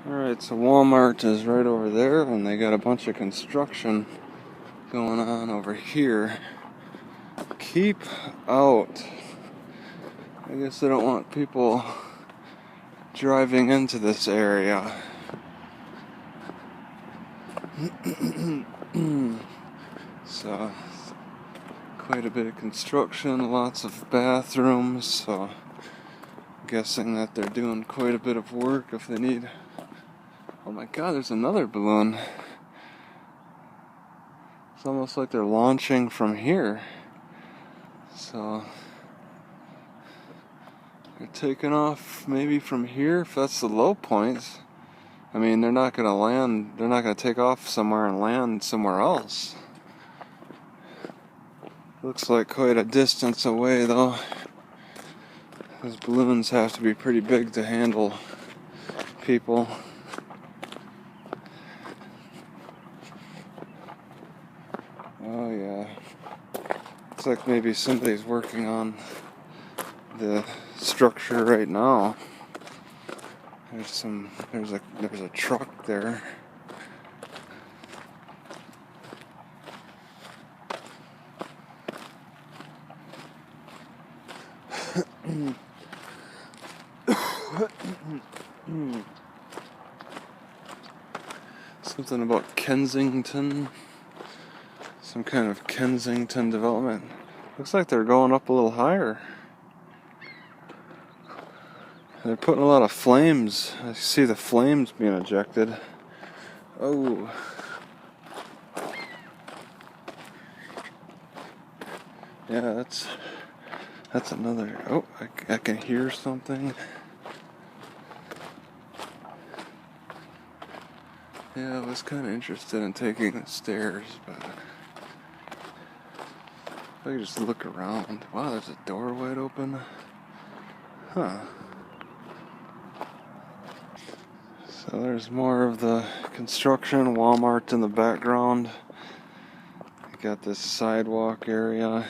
Alright, so Walmart is right over there, and they got a bunch of construction going on over here. Keep out. I guess they don't want people driving into this area. So, quite a bit of construction, lots of bathrooms, so I'm guessing that they're doing quite a bit of work if they need. Oh my god, there's another balloon. It's almost like they're launching from here. So they're taking off maybe from here if that's the low points. I mean, they're not gonna land, they're not gonna take off somewhere and land somewhere else. Looks like quite a distance away though. Those balloons have to be pretty big to handle people. Oh yeah. Looks like maybe somebody's working on the structure right now. There's a truck there. Something about Kensington. Some kind of Kensington development. Looks like they're going up a little higher. They're putting a lot of flames. I see the flames being ejected. Oh. Yeah, that's another. Oh, I can hear something. Yeah, I was kind of interested in taking the stairs, but if I could just look around. Wow, there's a door wide open. Huh. So there's more of the construction, Walmart in the background. You got this sidewalk area.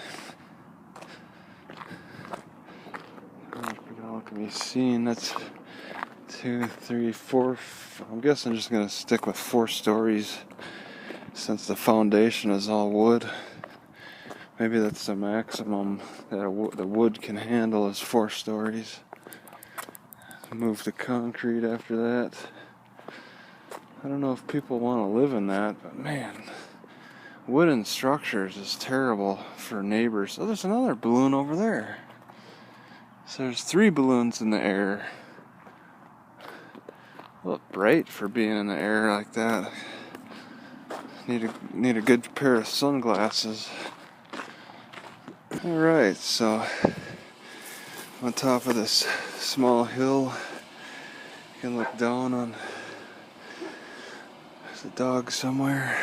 What can be seen? That's 2, 3, 4. I'm guessing I'm just gonna stick with 4 stories since the foundation is all wood. Maybe that's the maximum that the wood can handle is 4 stories. Move to concrete after that. I don't know if people want to live in that, but man, wooden structures is terrible for neighbors. Oh, there's another balloon over there. So there's 3 balloons in the air. Look bright for being in the air like that. Need a good pair of sunglasses. Alright, so on top of this small hill, you can look down on. There's a dog somewhere.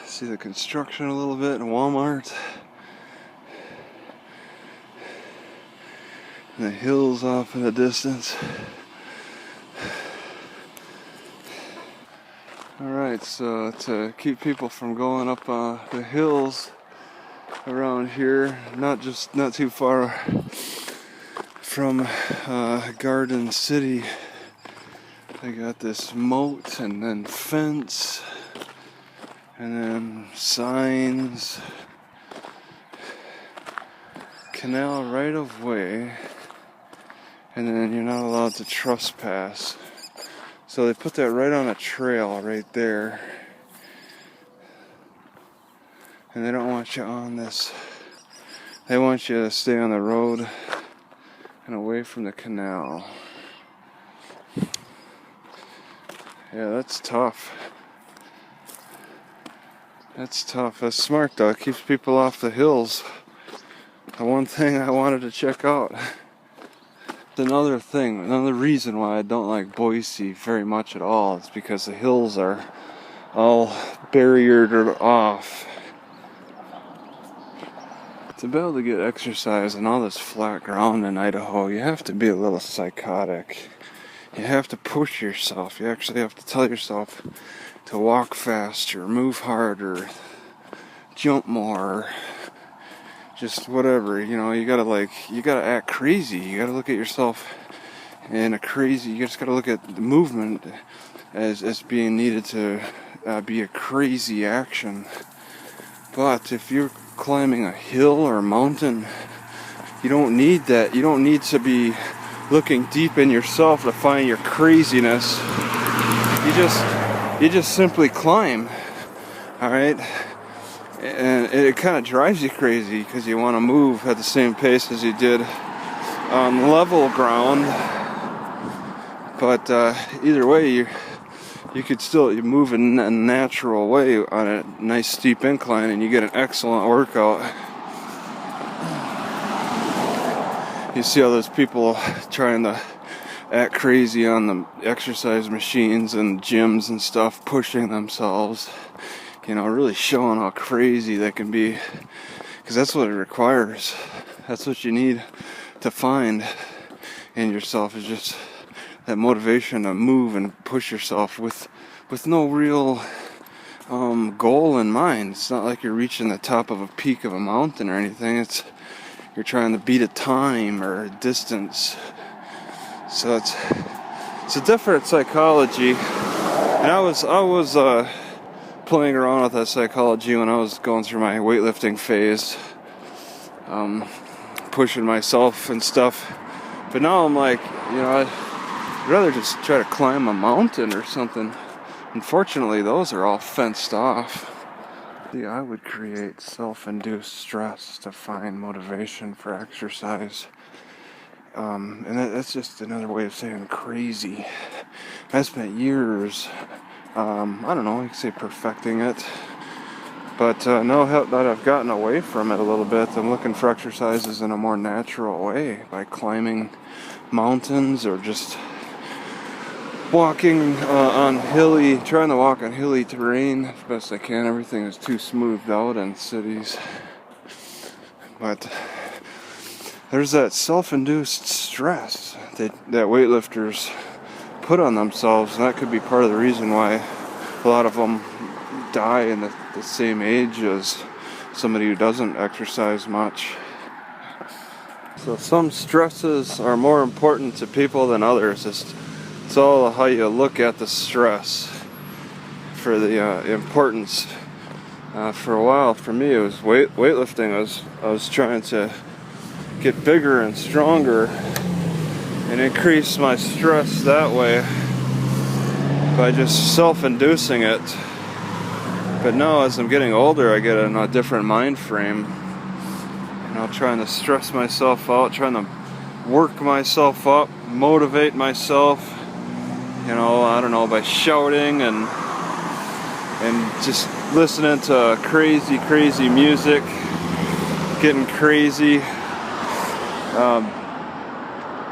See the construction a little bit in Walmart. And the hills off in the distance. Alright, so to keep people from going up the hills around here, not too far from Garden City, they got this moat and then fence and then signs, canal right of way, and then you're not allowed to trespass. So they put that right on a trail right there. And they don't want you on this. They want you to stay on the road and away from the canal. Yeah, that's tough. That's tough. That's smart though. It keeps people off the hills. The one thing I wanted to check out. Another reason why I don't like Boise very much at all is because the hills are all barriered off. To be able to get exercise on all this flat ground in Idaho, you have to be a little psychotic. You have to push yourself. You actually have to tell yourself to walk faster, move harder, jump more, just whatever, you gotta act crazy. You gotta look at yourself and you just got to look at the movement as being needed to be a crazy action. But if you're climbing a hill or a mountain, you don't need that. You don't need to be looking deep in yourself to find your craziness. You just simply climb. Alright? And it kind of drives you crazy because you want to move at the same pace as you did on level ground. But either way, you could still move in a natural way on a nice steep incline, and you get an excellent workout. You see all those people trying to act crazy on the exercise machines and gyms and stuff, pushing themselves, really showing how crazy they can be, because that's what it requires. That's what you need to find in yourself, is just that motivation to move and push yourself with no real goal in mind. It's not like you're reaching the top of a peak of a mountain or anything. You're trying to beat a time or a distance. So it's a different psychology. And I was playing around with that psychology when I was going through my weightlifting phase, pushing myself and stuff. But now I'm like, I'd rather just try to climb a mountain or something. Unfortunately, those are all fenced off. I would create self-induced stress to find motivation for exercise. And that's just another way of saying crazy. I spent years, I don't know, you could say perfecting it. But now that I've gotten away from it a little bit, I'm looking for exercises in a more natural way, by climbing mountains or just walking trying to walk on hilly terrain as best I can. Everything is too smoothed out in cities. But there's that self-induced stress that weightlifters put on themselves, and that could be part of the reason why a lot of them die in the same age as somebody who doesn't exercise much. So some stresses are more important to people than others. It's all how you look at the stress for the importance. For a while, for me, it was weightlifting. I was trying to get bigger and stronger and increase my stress that way by just self-inducing it. But now, as I'm getting older, I get in a different mind frame. Trying to stress myself out, trying to work myself up, motivate myself. I don't know, by shouting and just listening to crazy music, getting crazy.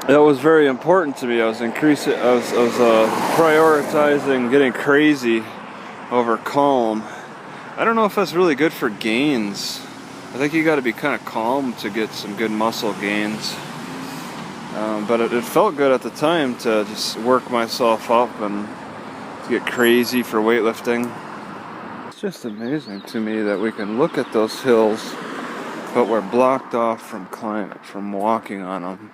That was very important to me. I was prioritizing getting crazy over calm. I don't know if that's really good for gains. I think you got to be kind of calm to get some good muscle gains. But it felt good at the time to just work myself up and to get crazy for weightlifting. It's just amazing to me that we can look at those hills, but we're blocked off from walking on them.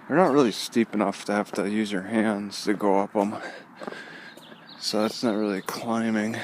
They're not really steep enough to have to use your hands to go up them. So that's not really climbing.